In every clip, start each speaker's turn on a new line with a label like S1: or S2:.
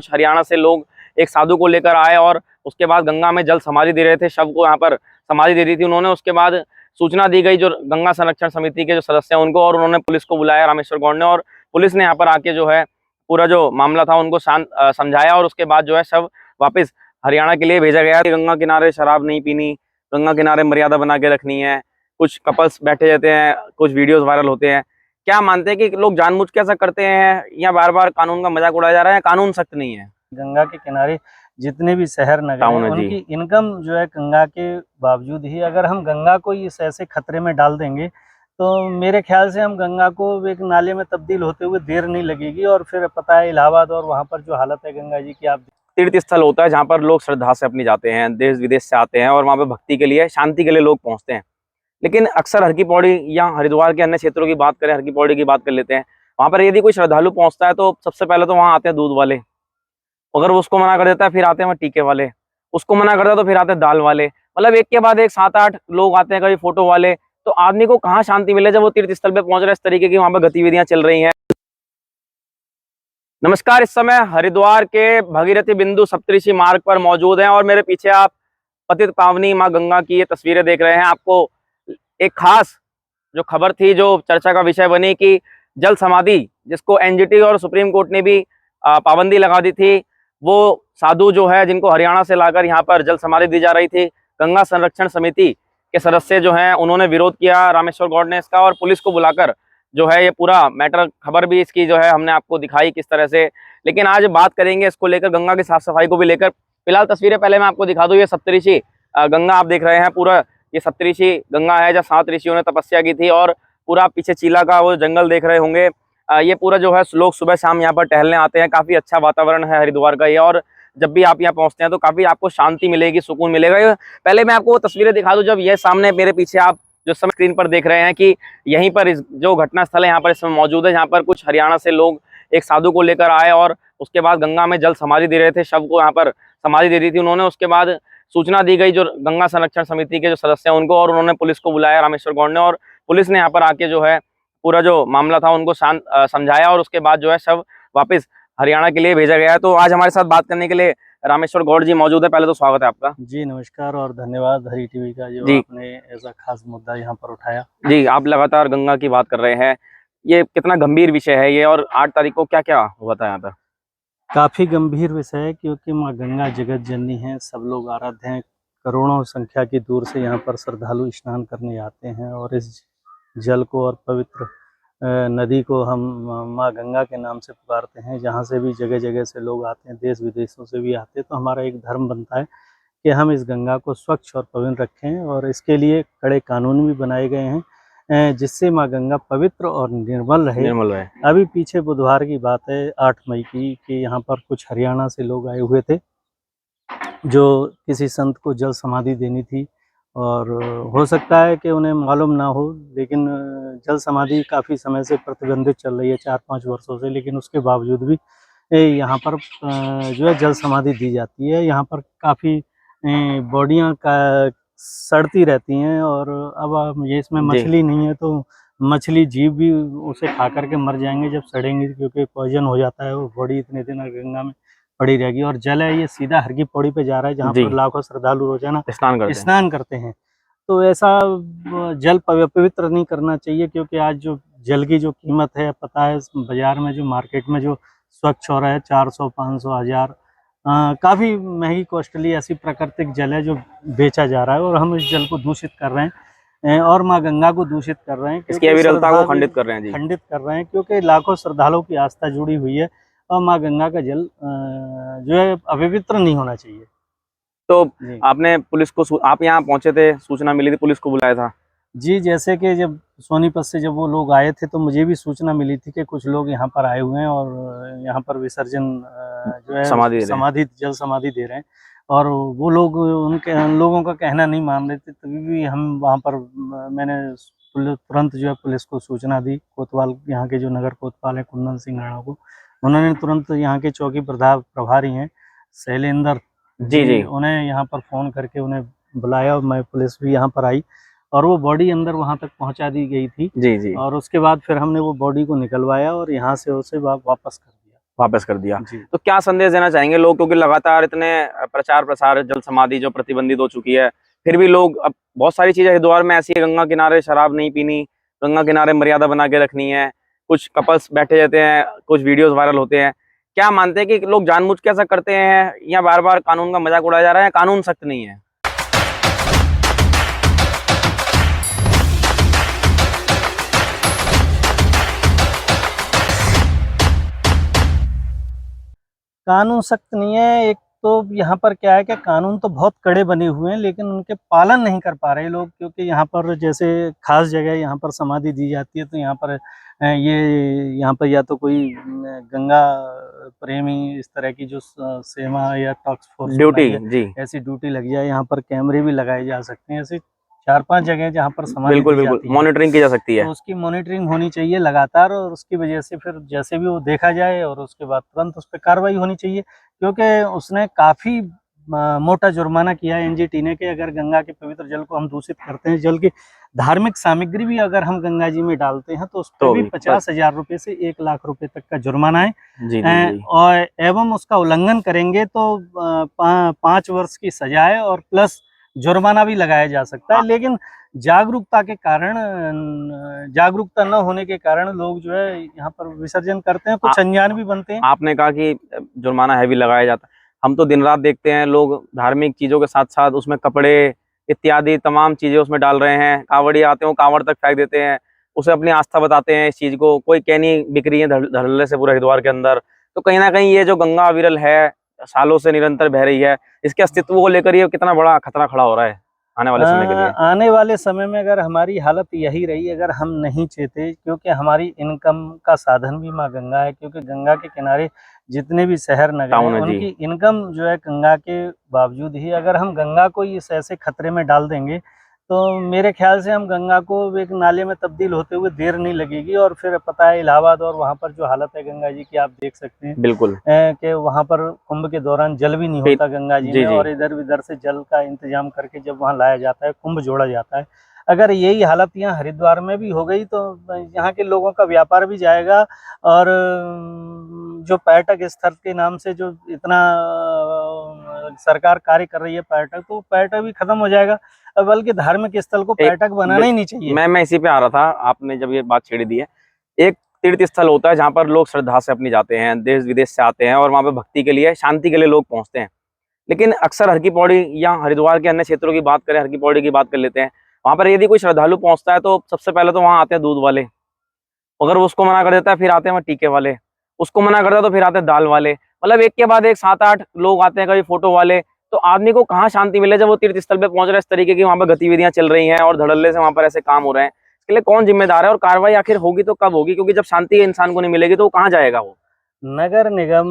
S1: कुछ हरियाणा से लोग एक साधु को लेकर आए और उसके बाद गंगा में जल समाधि दे रहे थे, शव को यहाँ पर समाधि दे रही थी उन्होंने। उसके बाद सूचना दी गई जो गंगा संरक्षण समिति के जो सदस्य हैं उनको, और उन्होंने पुलिस को बुलाया रामेश्वर गौड़ ने, और पुलिस ने यहाँ पर आके जो है पूरा जो मामला था उनको शांत समझाया, और उसके बाद जो है शव वापस हरियाणा के लिए भेजा गया। गंगा किनारे शराब नहीं पीनी, गंगा किनारे मर्यादा बना के रखनी है। कुछ कपल्स बैठे रहते हैं, कुछ वीडियोस वायरल होते हैं। क्या मानते हैं कि लोग जानबूझ के ऐसा करते हैं या बार बार कानून का मजाक उड़ाया जा रहा है? कानून सख्त नहीं है।
S2: गंगा के किनारे जितने भी शहर नगर हैं उनकी इनकम जो है गंगा के बावजूद ही, अगर हम गंगा को इस ऐसे खतरे में डाल देंगे तो मेरे ख्याल से हम गंगा को एक नाले में तब्दील होते हुए देर नहीं लगेगी। और फिर पता है इलाहाबाद और वहाँ पर जो हालत है गंगा जी की, आप
S1: तीर्थ स्थल होता है जहाँ पर लोग श्रद्धा से अपनी जाते हैं, देश विदेश से आते हैं और वहाँ पे भक्ति के लिए, शांति के लिए लोग पहुँचते हैं। लेकिन अक्सर हर की पौड़ी या हरिद्वार के अन्य क्षेत्रों की बात करें, हर की पौड़ी की बात कर लेते हैं, वहाँ पर यदि कोई श्रद्धालु पहुँचता है तो सबसे पहले तो वहाँ आते हैं दूध वाले, अगर वो उसको मना कर देता है फिर आते हैं वहाँ टीके वाले, उसको मना करता है तो फिर आते हैं दाल वाले, मतलब एक के बाद एक 7-8 लोग आते हैं, कभी फोटो वाले। तो आदमी को कहाँ शांति मिले जब वो तीर्थ स्थल पे पहुंच रहा है, इस तरीके की वहां पर गतिविधियां चल रही हैं। नमस्कार, इस समय हरिद्वार के भगीरथी बिंदु सप्तऋषि मार्ग पर मौजूद हैं और मेरे पीछे आप पतित पावनी माँ गंगा की ये तस्वीरें देख रहे हैं। आपको एक खास जो खबर थी, जो चर्चा का विषय बनी कि जल समाधि, जिसको एनजीटी और सुप्रीम कोर्ट ने भी पाबंदी लगा दी थी, वो साधु जो है जिनको हरियाणा से लाकर यहाँ पर जल समाधि दी जा रही थी, गंगा संरक्षण समिति के सदस्य जो हैं उन्होंने विरोध किया, रामेश्वर गौड़ ने इसका, और पुलिस को बुलाकर जो है ये पूरा मैटर, खबर भी इसकी जो है हमने आपको दिखाई किस तरह से। लेकिन आज बात करेंगे इसको लेकर, गंगा की साफ सफाई को भी लेकर। फिलहाल तस्वीरें पहले मैं आपको दिखा दूं, ये सप्तऋषि गंगा आप देख रहे हैं, पूरा ये सप्तऋषि गंगा है जहाँ 7 ऋषियों ने तपस्या की थी, और पूरा पीछे चीला का वो जंगल देख रहे होंगे। ये पूरा जो है लोग सुबह शाम यहाँ पर टहलने आते हैं, काफी अच्छा वातावरण है हरिद्वार का ये, और जब भी आप यहाँ पहुंचते हैं तो काफी आपको शांति मिलेगी, सुकून मिलेगा। पहले मैं आपको वो तस्वीरें दिखा दूं, जब ये सामने मेरे पीछे आप जो समय स्क्रीन पर देख रहे हैं कि यहीं पर इस जो घटना स्थल है यहाँ पर इसमें मौजूद है, जहाँ पर कुछ हरियाणा से लोग एक साधु को लेकर आए और उसके बाद गंगा में जल समाधि दे रहे थे, शव को यहाँ पर समाधि दे रही थी उन्होंने। उसके बाद सूचना दी गई जो गंगा संरक्षण समिति के जो सदस्य हैं उनको, और उन्होंने पुलिस को बुलाया रामेश्वर गौड़ ने, और पुलिस ने यहाँ पर आके जो है पूरा जो मामला था उनको शांत समझाया, और उसके बाद जो है शव वापस हरियाणा के लिए भेजा गया है। तो आज हमारे साथ बात करने के लिए रामेश्वर गौड़ जी मौजूद है। पहले तो स्वागत है आपका।
S2: जी नमस्कार और धन्यवाद हरी टीवी का जो आपने ऐसा खास मुद्दा यहाँ पर उठाया।
S1: जी, आप लगातार गंगा की बात कर रहे हैं, ये कितना गंभीर विषय है ये, और 8 तारीख को क्या क्या हुआ था यहाँ पर?
S2: काफी गंभीर विषय है क्योंकि माँ गंगा जगत जननी है, सब लोग आराध्य हैं, करोड़ों संख्या की दूर से यहाँ पर श्रद्धालु स्नान करने आते हैं, और इस जल को और पवित्र नदी को हम माँ गंगा के नाम से पुकारते हैं। जहाँ से भी जगह जगह से लोग आते हैं, देश विदेशों से भी आते हैं, तो हमारा एक धर्म बनता है कि हम इस गंगा को स्वच्छ और पवित्र रखें, और इसके लिए कड़े कानून भी बनाए गए हैं जिससे माँ गंगा पवित्र और निर्मल रहे। अभी पीछे बुधवार की बात है 8 मई की, कि यहाँ पर कुछ हरियाणा से लोग आए हुए थे जो किसी संत को जल समाधि देनी थी, और हो सकता है कि उन्हें मालूम ना हो, लेकिन जल समाधि काफ़ी समय से प्रतिबंधित चल रही है, 4-5 वर्षों से, लेकिन उसके बावजूद भी यहाँ पर जो है जल समाधि दी जाती है। यहाँ पर काफ़ी बॉडियाँ का सड़ती रहती हैं, और अब ये इसमें मछली नहीं है तो मछली जीव भी उसे खा करके मर जाएंगे जब सड़ेंगे, क्योंकि पॉइजन हो जाता है वो बॉडी इतने दिन गंगा में पड़ी रहेगी। और जल है ये सीधा हर की पौड़ी पे जा रहा है, जहाँ पर लाखों श्रद्धालु रोजाना स्नान करते हैं। तो ऐसा जल पवित्र नहीं करना चाहिए, क्योंकि आज जो जल की जो कीमत है, पता है बाजार में जो मार्केट में जो स्वच्छ हो रहा है 400, 500, 1000, काफ़ी महंगी कॉस्टली ऐसी प्राकृतिक जल है जो बेचा जा रहा है, और हम इस जल को दूषित कर रहे हैं और माँ गंगा को दूषित कर रहे हैं,
S1: इसकी अविरलता को खंडित कर रहे हैं।
S2: खंडित कर रहे हैं, क्योंकि लाखों श्रद्धालुओं की आस्था जुड़ी हुई है, और माँ गंगा का जल जो है अपवित्र नहीं होना चाहिए।
S1: तो आपने पुलिस को, आप यहाँ पहुंचे थे, सूचना मिली थी, पुलिस को बुलाया था?
S2: जी, जैसे कि जब सोनीपत से जब वो लोग आए थे तो मुझे भी सूचना मिली थी कि कुछ लोग यहाँ पर आए हुए हैं और यहाँ पर विसर्जन जो है समाधि जल समाधि दे रहे हैं, और वो लोग उन लोगों का कहना नहीं मान रहे थे। तभी भी हम वहाँ पर, मैंने तुरंत जो है पुलिस को सूचना दी, कोतवाल यहाँ के जो नगर कोतवाल हैं कुंदन सिंह राणा को, उन्होंने तुरंत यहाँ के चौकी प्रभारी हैं शैलेंद्र जी, उन्हें यहाँ पर फ़ोन करके उन्हें बुलाया, और मैं पुलिस भी यहाँ पर आई, और वो बॉडी अंदर वहाँ तक पहुँचा दी गई थी। जी। और उसके बाद फिर हमने वो बॉडी को निकलवाया और यहाँ से उसे वापस कर दिया।
S1: वापस कर दिया।
S2: जी।
S1: तो क्या संदेश देना चाहेंगे लोग, क्योंकि लगातार इतने प्रचार प्रसार जल समाधि जो प्रतिबंधित हो चुकी है, फिर भी लोग, अब बहुत सारी चीजें हरिद्वार में ऐसी है, गंगा किनारे शराब नहीं पीनी, गंगा किनारे मर्यादा बना के रखनी है, कुछ कपल्स बैठे रहते हैं, कुछ वीडियोस वायरल होते हैं। क्या मानते हैं कि लोग जानबूझ के ऐसा करते हैं या बार बार कानून का मजाक उड़ाया जा रहा है, कानून सख्त नहीं है?
S2: कानून सख्त नहीं है। एक तो यहाँ पर क्या है कि कानून तो बहुत कड़े बने हुए हैं, लेकिन उनके पालन नहीं कर पा रहे लोग, क्योंकि यहाँ पर जैसे खास जगह यहाँ पर समाधि दी जाती है, तो यहाँ पर यहाँ पर या तो कोई गंगा प्रेमी इस तरह की जो सेवा या टास्क फोर्स
S1: ड्यूटी, जी
S2: ऐसी ड्यूटी लग जाए, यहाँ पर कैमरे भी लगाए जा सकते हैं। ऐसे 4-5 जगह जहाँ पर समाधि
S1: बिल्कुल
S2: दी
S1: बिल्कुल
S2: जाती है,
S1: मॉनिटरिंग की जा सकती है।
S2: तो उसकी मॉनिटरिंग होनी चाहिए लगातार, और उसकी वजह से फिर जैसे भी वो देखा जाए और उसके बाद तुरंत उस पर कार्रवाई होनी चाहिए, क्योंकि उसने काफ़ी मोटा जुर्माना किया है एनजीटी ने कि अगर गंगा के पवित्र जल को हम दूषित करते हैं, जल की धार्मिक सामग्री भी अगर हम गंगा जी में डालते हैं, तो उस पर भी 50,000 रुपये से 1 लाख रुपए तक का जुर्माना है।
S1: जी।
S2: और एवं उसका उल्लंघन करेंगे तो 5 वर्ष की सजा है और प्लस जुर्माना भी लगाया जा सकता है। लेकिन जागरूकता के कारण, जागरूकता न होने के कारण लोग जो है यहाँ पर विसर्जन करते हैं, कुछ अनजान भी बनते हैं।
S1: आपने कहा कि जुर्माना हैवी लगाया जाता है, हम तो दिन रात देखते हैं लोग धार्मिक चीजों के साथ साथ उसमें कपड़े इत्यादि तमाम चीजें उसमें डाल रहे हैं। कांवड़ी आते हैं, कांवड़ तक फेंक देते हैं, उसे अपनी आस्था बताते हैं इस चीज को। कोई कहनी बिक रही है धड़ल्ले से पूरे हरिद्वार के अंदर। तो कहीं ना कहीं ये जो गंगा अविरल है, सालों से निरंतर बह रही है, इसके अस्तित्व को लेकर ये कितना बड़ा खतरा खड़ा हो रहा है आने वाले समय के लिए?
S2: आने वाले समय में अगर हमारी हालत यही रही, अगर हम नहीं चेते, क्योंकि हमारी इनकम का साधन भी माँ गंगा है, क्योंकि गंगा के किनारे जितने भी शहर नगर हैं, उनकी इनकम जो है गंगा के बावजूद ही, अगर हम गंगा को इस ऐसे खतरे में डाल देंगे, तो मेरे ख्याल से हम गंगा को एक नाले में तब्दील होते हुए देर नहीं लगेगी। और फिर पता है इलाहाबाद और वहाँ पर जो हालत है गंगा जी की, आप देख सकते हैं
S1: बिल्कुल
S2: कि वहाँ पर कुंभ के दौरान जल भी नहीं होता गंगा जी में, और इधर उधर से जल का इंतजाम करके जब वहाँ लाया जाता है, कुंभ जोड़ा जाता है। अगर यही हालत यहाँ हरिद्वार में भी हो गई, तो यहाँ के लोगों का व्यापार भी जाएगा, और जो पर्यटक स्थल के नाम से जो इतना सरकार कार्य कर रही है पर्यटक, तो पर्यटक भी खत्म हो जाएगा। बल्कि धार्मिक स्थल को पर्यटक बनाना ही नहीं चाहिए।
S1: मैं इसी पे आ रहा था, आपने जब ये बात छेड़ी दी है। एक तीर्थ स्थल होता है जहाँ पर लोग श्रद्धा से अपनी जाते हैं, देश विदेश से आते हैं और वहाँ पे भक्ति के लिए, शांति के लिए लोग पहुँचते हैं। लेकिन अक्सर हर की पौड़ी या हरिद्वार के अन्य क्षेत्रों की बात करें, हर की पौड़ी की बात कर लेते हैं, वहाँ पर यदि कोई श्रद्धालु पहुँचता है तो सबसे पहले तो वहाँ आते हैं दूध वाले। अगर वो उसको मना कर देता है, फिर आते हैं वहाँ टीके वाले। उसको मना करता है तो फिर आते हैं दाल वाले। मतलब एक के बाद एक 7-8 लोग आते हैं, कभी फोटो वाले। तो आदमी को कहाँ शांति मिले जब वो तीर्थ स्थल पे पहुंच रहा है, इस तरीके की वहाँ पर गतिविधियां चल रही हैं और धड़ल्ले से वहाँ पर ऐसे काम हो रहे हैं। इसके लिए कौन जिम्मेदार है और कार्रवाई आखिर होगी तो कब होगी? क्योंकि जब शांति इंसान को नहीं मिलेगी तो वो कहाँ जाएगा? वो
S2: नगर निगम,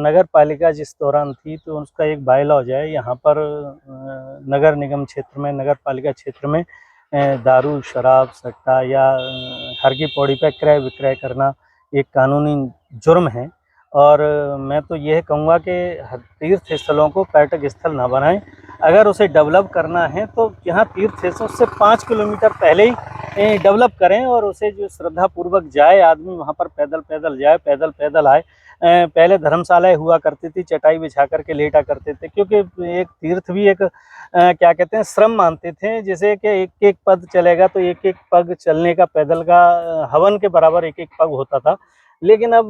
S2: नगर पालिका जिस दौरान थी, तो उसका एक बायलॉ है यहाँ पर नगर निगम क्षेत्र में, नगर पालिका क्षेत्र में दारू, शराब, सट्टा या हर की पौड़ी पर क्रय विक्रय करना एक कानूनी जुर्म है। और मैं तो यह कहूँगा कि तीर्थ स्थलों को पर्यटक स्थल ना बनाएं। अगर उसे डेवलप करना है तो यहाँ तीर्थ स्थल से 5 किलोमीटर पहले ही डेवलप करें, और उसे जो श्रद्धापूर्वक जाए आदमी, वहाँ पर पैदल पैदल जाए, पैदल पैदल आए। पहले धर्मशालाएं हुआ करती थी, चटाई बिछा करके लेटा करते थे, क्योंकि एक तीर्थ भी एक क्या कहते हैं, श्रम मानते थे। जैसे कि एक एक पग चलेगा तो एक एक पग चलने का, पैदल का हवन के बराबर एक एक पग होता था। लेकिन अब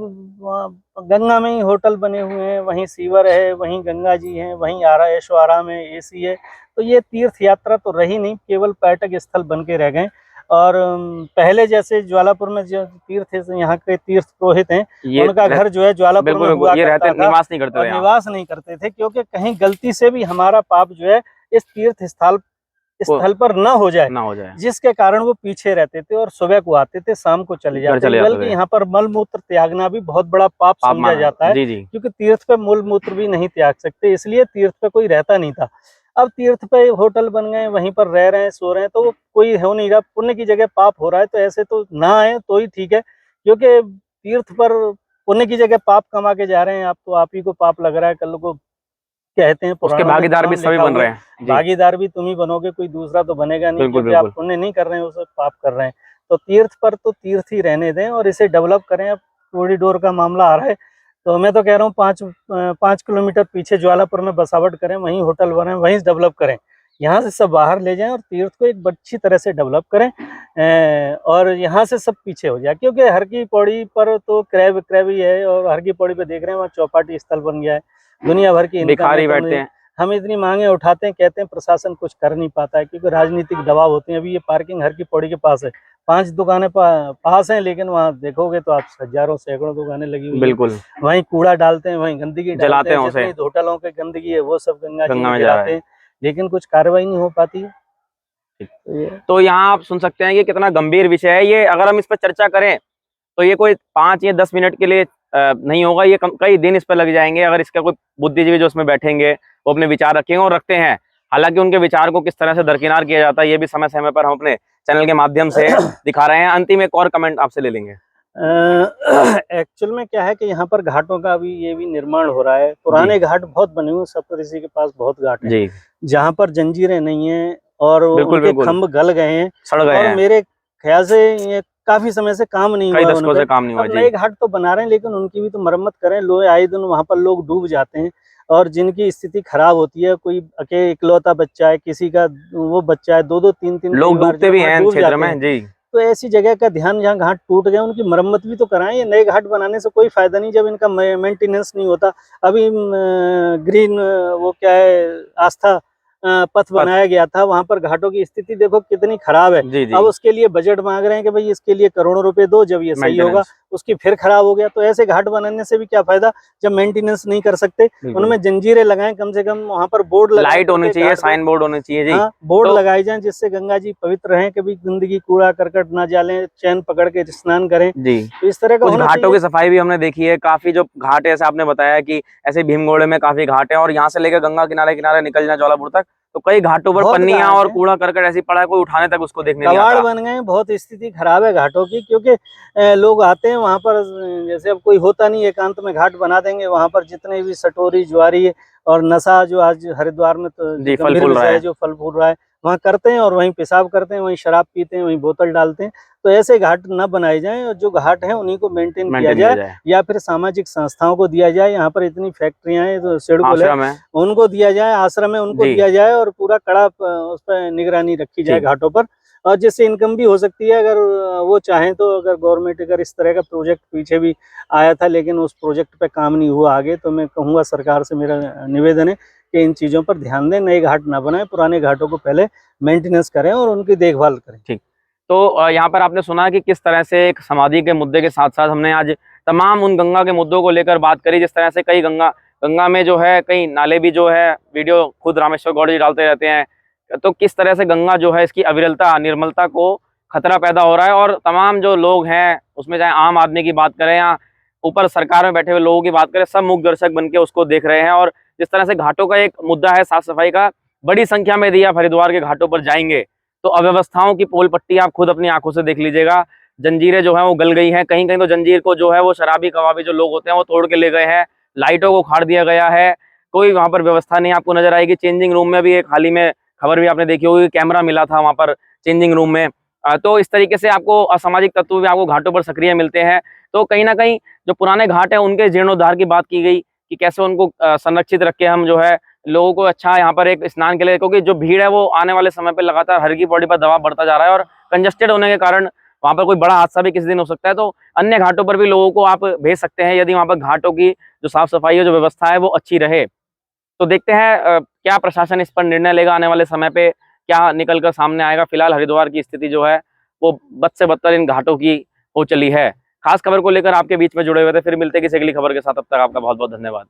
S2: गंगा में ही होटल बने हुए हैं, वहीं सीवर है, वहीं गंगा जी हैं, वहीं ऐशो आराम है, एसी है। तो ये तीर्थ यात्रा तो रही नहीं, केवल पर्यटक स्थल बन के रह गए। और पहले जैसे ज्वालापुर में जो तीर्थ है, यहाँ के तीर्थ पुरोहित हैं, उनका घर जो है ज्वालापुर में हुआ करता था, निवास नहीं करते थे, क्योंकि कहीं गलती से भी हमारा पाप जो है इस तीर्थ स्थल पर ना हो जाए, जिसके कारण वो पीछे रहते थे और सुबह को आते थे, शाम को चले जाते थे। बल्कि यहाँ पर मल मूत्र त्यागना भी बहुत बड़ा पाप समझा जाता है, क्योंकि तीर्थ पे मूल मूत्र भी नहीं त्याग सकते, इसलिए तीर्थ पे कोई रहता नहीं था। अब तीर्थ पे होटल बन गए, वहीं पर रह रहे हैं, सो रहे हैं, तो कोई हो नहीं रहा, पुण्य की जगह पाप हो रहा है। तो ऐसे तो ना आए तो ही ठीक है, क्योंकि तीर्थ पर पुण्य की जगह पाप कमा के जा रहे हैं आप, तो आप ही को पाप लग रहा है। कल को कहते हैं
S1: उसके भागीदार भी सभी बन रहे हैं,
S2: भागीदार भी तुम ही बनोगे, कोई दूसरा तो बनेगा नहीं, क्योंकि आप पुण्य नहीं कर रहे हैं, उसे पाप कर रहे हैं। तो तीर्थ पर तो तीर्थ ही रहने दें और इसे डेवलप करें। अब कॉरिडोर का मामला आ रहा है, तो मैं तो कह रहा हूँ 5 किलोमीटर पीछे ज्वालापुर में बसावट करें, वहीं होटल बनाएं, वहीं डेवलप करें, यहाँ से सब बाहर ले जाएं और तीर्थ को एक अच्छी तरह से डेवलप करें। और यहाँ से सब पीछे हो जाए, क्योंकि हर की पौड़ी पर तो क्रय ही है, और हर की पौड़ी पे देख रहे हैं वहाँ चौपाटी स्थल बन गया है, दुनिया भर की
S1: भिखारी बैठते हैं।
S2: हम इतनी मांगे उठाते हैं, कहते हैं प्रशासन कुछ कर नहीं पाता है, क्योंकि राजनीतिक दबाव होते हैं। अभी ये पार्किंग हर की पौड़ी के पास है, 5 दुकानें पास हैं, लेकिन वहाँ देखोगे तो आप हजारों सैकड़ों दुकानें लगी हुई हैं।
S1: बिल्कुल,
S2: वहीं कूड़ा डालते हैं, वहीं गंदगी
S1: जलाते हैं उसे।
S2: जितनी होटलों की गंदगी है वो सब गंगा जी
S1: गंगा
S2: में
S1: में जा रहा
S2: गिराते
S1: है।
S2: हैं, लेकिन कुछ कार्रवाई नहीं हो पाती है।
S1: तो यहाँ आप सुन सकते हैं कि कितना गंभीर विषय है ये। अगर हम इस पर चर्चा करें तो ये कोई 5 या 10 मिनट के लिए नहीं होगा, ये कई दिन इस पर लग जाएंगे। अगर इसका कोई बुद्धिजीवी जो उसमें बैठेंगे वो अपने विचार रखेंगे और रखते हैं, हालांकि उनके विचार को किस तरह से दरकिनार किया जाता है ये भी समय समय पर हम अपने चैनल के माध्यम से दिखा रहे हैं। अंतिम एक और कमेंट आपसे ले लेंगे।
S2: एक्चुअल में क्या है कि यहाँ पर घाटों का भी ये भी निर्माण हो रहा है। पुराने घाट बहुत बने हुए, सप्तऋषि के पास बहुत घाट है
S1: जी,
S2: जहाँ पर जंजीरें नहीं है और उनके खंभ गल गए हैं,
S1: सड़ गए
S2: और
S1: हैं।
S2: मेरे ख्याल से ये काफी समय से काम नहीं हुआ,
S1: कई दशकों से काम नहीं हुआ।
S2: नए घाट तो बना रहे हैं, लेकिन उनकी भी तो मरम्मत करें। लोग आए दिन वहाँ पर लोग डूब जाते हैं, और जिनकी स्थिति खराब होती है, कोई अकेले इकलौता बच्चा है, किसी का वो बच्चा है, 2-2 3-3
S1: लोग डूबते भी हैं क्षेत्र में जी।
S2: तो ऐसी जगह का ध्यान, जहाँ घाट टूट गए उनकी मरम्मत भी तो कराएं। ये नए घाट बनाने से कोई फायदा नहीं जब इनका मेंटेनेंस नहीं होता। अभी ग्रीन वो क्या है, आस्था पथ बनाया गया था, वहां पर घाटों की स्थिति देखो कितनी खराब है।
S1: जी, जी।
S2: अब उसके लिए बजट मांग रहे हैं कि भाई इसके लिए करोड़ों रुपए दो, जब ये सही होगा उसकी फिर खराब हो गया। तो ऐसे घाट बनाने से भी क्या फायदा जब मेंटेनेंस नहीं कर सकते। उनमें जंजीरें लगाएं, कम से कम वहां पर बोर्ड,
S1: लाइट होनी चाहिए, साइन बोर्ड होने चाहिए जी।
S2: हाँ, बोर्ड लगाए जाएं जिससे गंगा जी पवित्र रहें, कभी गंदगी कूड़ा करकट ना डालें, चैन पकड़ के स्नान करें जी। तो इस तरह का
S1: कुछ घाटों की सफाई भी हमने देखी है, काफी जो घाट है, ऐसे आपने बताया कि ऐसे भीमगोड़े में काफी घाट है, और यहाँ से लेकर गंगा किनारे किनारे निकल जाए ज्वालापुर तक तो कई घाटों पर पन्नियां और कूड़ा करकट ऐसी पड़ा है, कोई उठाने तक उसको देखने नहीं आता।
S2: कबाड़ बन गए, बहुत स्थिति खराब है घाटों की, क्योंकि लोग आते हैं वहां पर, जैसे अब कोई होता नहीं एकांत में घाट बना देंगे, वहां पर जितने भी सटोरी ज्वारी और नशा जो आज हरिद्वार में तो
S1: फल फूल रहा है,
S2: जो फल फूल रहा है, वहाँ करते हैं और वहीं पेशाब करते हैं, वहीं शराब पीते हैं, वहीं बोतल डालते हैं। तो ऐसे घाट न बनाए जाएं, और जो घाट हैं उन्हीं को मेंटेन किया जाए, या फिर सामाजिक संस्थाओं को दिया जाए। यहाँ पर इतनी फैक्ट्रियां हैं, तो शेडुल है, उनको दिया जाए, आश्रम है उनको दिया जाए, और पूरा कड़ा उस पर निगरानी रखी जाए घाटों पर, और जिससे इनकम भी हो सकती है। अगर वो चाहें तो, अगर गवर्नमेंट अगर इस तरह का प्रोजेक्ट पीछे भी आया था, लेकिन उस प्रोजेक्ट पे काम नहीं हुआ आगे, तो मैं कहूँगा सरकार से मेरा निवेदन है कि इन चीज़ों पर ध्यान दें, नए घाट ना बनाएं, पुराने घाटों को पहले मेंटेनेंस करें और उनकी देखभाल करें। ठीक।
S1: तो यहाँ पर आपने सुना कि किस तरह से एक समाधि के मुद्दे के साथ साथ हमने आज तमाम उन गंगा के मुद्दों को लेकर बात करी, जिस तरह से कई गंगा में जो है कई नाले भी जो है, वीडियो खुद रामेश्वर गौड़ जी डालते रहते हैं, तो किस तरह से गंगा जो है इसकी अविरलता निर्मलता को खतरा पैदा हो रहा है। और तमाम जो लोग हैं उसमें, चाहे आम आदमी की बात करें या ऊपर सरकार में बैठे हुए लोगों की बात करें, सब मूक दर्शक बन के उसको देख रहे हैं। और जिस तरह से घाटों का एक मुद्दा है साफ सफाई का, बड़ी संख्या में यदि आप हरिद्वार के घाटों पर जाएंगे तो अव्यवस्थाओं की पोल पट्टी आप खुद अपनी आंखों से देख लीजिएगा। जंजीरें जो है वो गल गई हैं, कहीं कहीं तो जंजीर को जो है वो शराबी कबाबी जो लोग होते हैं वो तोड़ के ले गए हैं, लाइटों को उखाड़ दिया गया है, कोई वहां पर व्यवस्था नहीं आपको नजर आएगी। चेंजिंग रूम में भी एक हाल ही में खबर भी आपने देखी होगी, कैमरा मिला था वहां पर चेंजिंग रूम में। तो इस तरीके से आपको असामाजिक तत्व भी आपको घाटों पर सक्रिय मिलते हैं। तो कहीं ना कहीं जो पुराने घाट है उनके जीर्णोद्धार की बात की गई कि कैसे उनको संरक्षित रख के हम जो है लोगों को अच्छा यहाँ पर एक स्नान के लिए, क्योंकि जो भीड़ है वो आने वाले समय पे लगातार हर की पौड़ी पर दबाव बढ़ता जा रहा है, और कंजस्टेड होने के कारण वहां पर कोई बड़ा हादसा भी किसी दिन हो सकता है। तो अन्य घाटों पर भी लोगों को आप भेज सकते हैं यदि वहां पर घाटों की जो साफ सफाई है, जो व्यवस्था है वो अच्छी रहे। तो देखते हैं क्या प्रशासन इस पर निर्णय लेगा, आने वाले समय पे क्या निकल कर सामने आएगा। फिलहाल हरिद्वार की स्थिति जो है वो बद से बदतर इन घाटों की हो चली है। खास खबर को लेकर आपके बीच में जुड़े हुए थे, फिर मिलते किसी अगली खबर के साथ, तब तक आपका बहुत बहुत धन्यवाद।